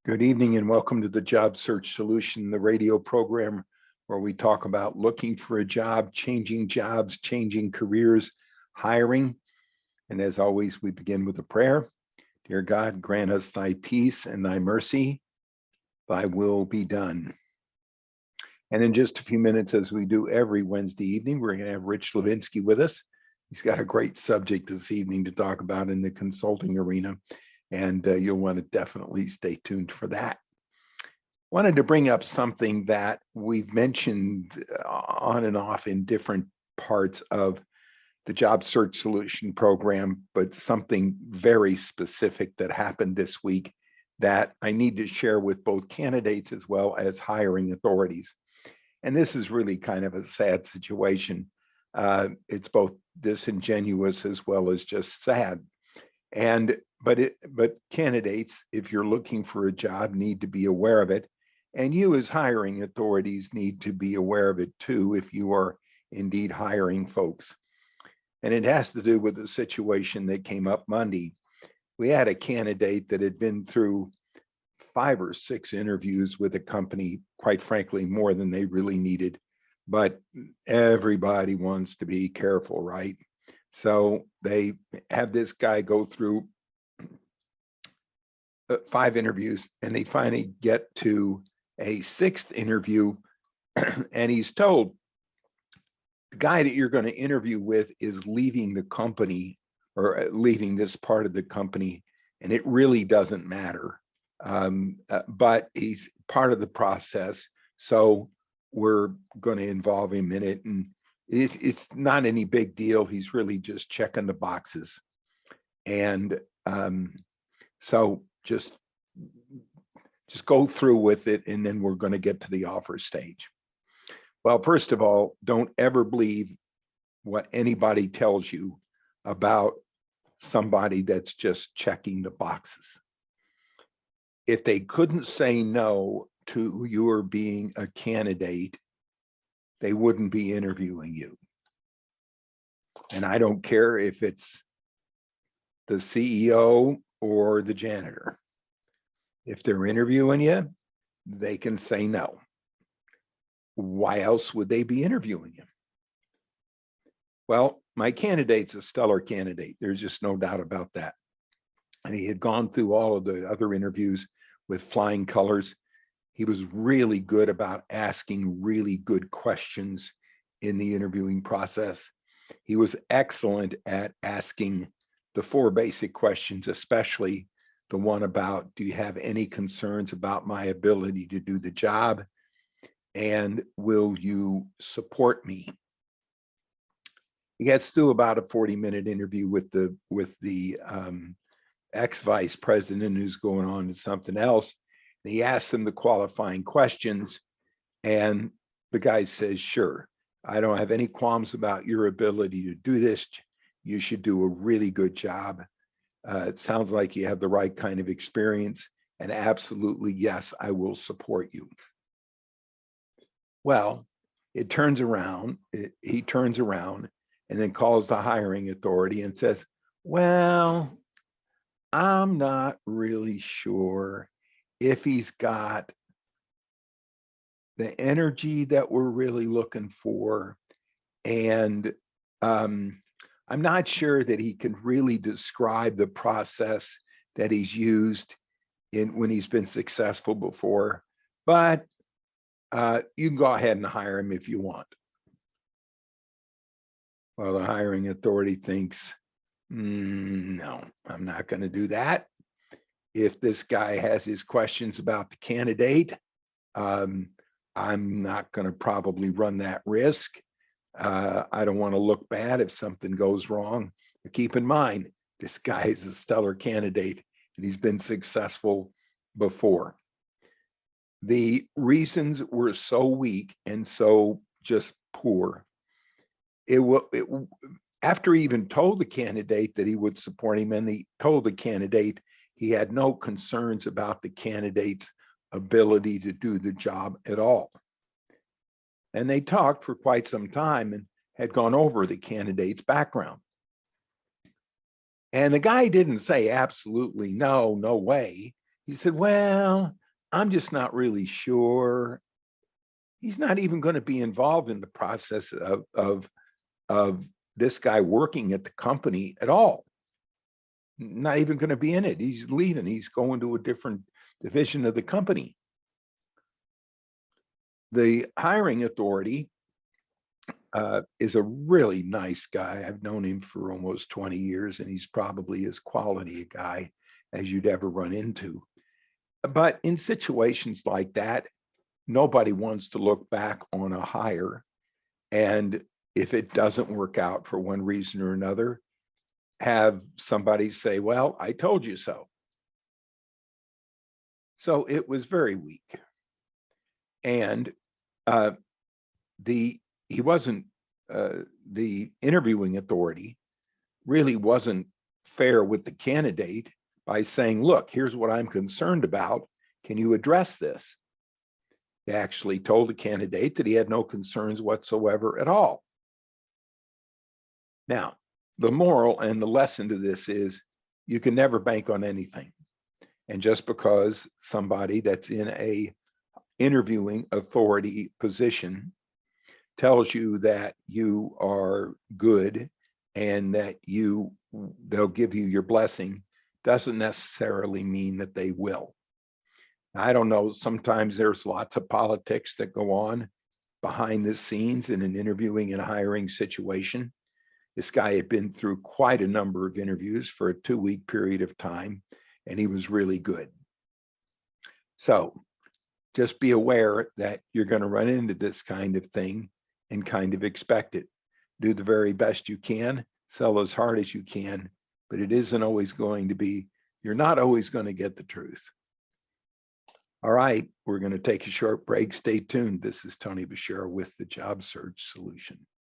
Good evening and welcome to the Job Search Solution, the radio program where we talk about looking for a job, changing jobs, changing careers, hiring. And as always, we begin with a prayer. Dear God, grant us thy peace and thy mercy, thy will be done. And in just a few minutes, as we do every Wednesday evening, we're going to have Rich Levinsky with us. He's got a great subject this evening to talk about in the consulting arena. And you'll want to definitely stay tuned for that. Wanted to bring up something that we've mentioned on and off in different parts of the Job Search Solution program, but something very specific that happened this week that I need to share with both candidates as well as hiring authorities. And this is really kind of a sad situation. It's both disingenuous as well as just sad. But candidates, if you're looking for a job, need to be aware of it. And you as hiring authorities need to be aware of it too, if you are indeed hiring folks. And it has to do with the situation that came up Monday. We had a candidate that had been through 5 or 6 interviews with a company, quite frankly, more than they really needed. But everybody wants to be careful, right? So they have this guy go through 5 interviews, and they finally get to a 6th interview, and he's told the guy that you're going to interview with is leaving the company or leaving this part of the company, and it really doesn't matter. But he's part of the process, so we're going to involve him in it, and it's not any big deal. He's really just checking the boxes. And so just go through with it, and then we're going to get to the offer stage. Well, first of all, don't ever believe what anybody tells you about somebody that's just checking the boxes. If they couldn't say no to your being a candidate, they wouldn't be interviewing you. And I don't care if it's the CEO or the janitor. If they're interviewing you, they can say no. Why else would they be interviewing you? Well, my candidate's a stellar candidate. There's just no doubt about that. And he had gone through all of the other interviews with flying colors. He was really good about asking really good questions in the interviewing process. He was excellent at asking the 4 basic questions, especially the one about, do you have any concerns about my ability to do the job? And will you support me? He gets through about a 40-minute interview with the ex-vice president who's going on to something else. And he asks him the qualifying questions, and the guy says, sure, I don't have any qualms about your ability to do this. You should do a really good job. It sounds like you have the right kind of experience, and absolutely, yes, I will support you. Well, he turns around and then calls the hiring authority and says, well, I'm not really sure if he's got the energy that we're really looking for. And I'm not sure that he can really describe the process that he's used when he's been successful before, but you can go ahead and hire him if you want. Well, the hiring authority thinks, no, I'm not going to do that. If this guy has his questions about the candidate, I'm not going to probably run that risk. I don't want to look bad if something goes wrong. But keep in mind, this guy is a stellar candidate and he's been successful before. The reasons were so weak and so just poor. After he even told the candidate that he would support him, and he told the candidate he had no concerns about the candidate's ability to do the job at all. And they talked for quite some time and had gone over the candidate's background. And the guy didn't say absolutely no way. He said, well, I'm just not really sure. He's not even going to be involved in the process of this guy working at the company at all. Not even going to be in it. He's leaving. He's going to a different division of the company. The hiring authority is a really nice guy. I've known him for almost 20 years, and he's probably as quality a guy as you'd ever run into. But in situations like that, nobody wants to look back on a hire. And if it doesn't work out for one reason or another, have somebody say, well, I told you so. So it was very weak. And he wasn't, the interviewing authority really wasn't fair with the candidate by saying, look, here's what I'm concerned about. Can you address this? He actually told the candidate that he had no concerns whatsoever at all. Now, the moral and the lesson to this is you can never bank on anything. And just because somebody that's in a interviewing authority position tells you that you are good and that they'll give you your blessing doesn't necessarily mean that they will. I don't know, sometimes there's lots of politics that go on behind the scenes in an interviewing and hiring situation. This guy had been through quite a number of interviews for a 2-week period of time, and he was really good. So just be aware that you're going to run into this kind of thing and kind of expect it. Do the very best you can, sell as hard as you can, but it isn't always going to be, you're not always going to get the truth. All right, we're going to take a short break. Stay tuned. This is Tony Bashir with the Job Search Solution.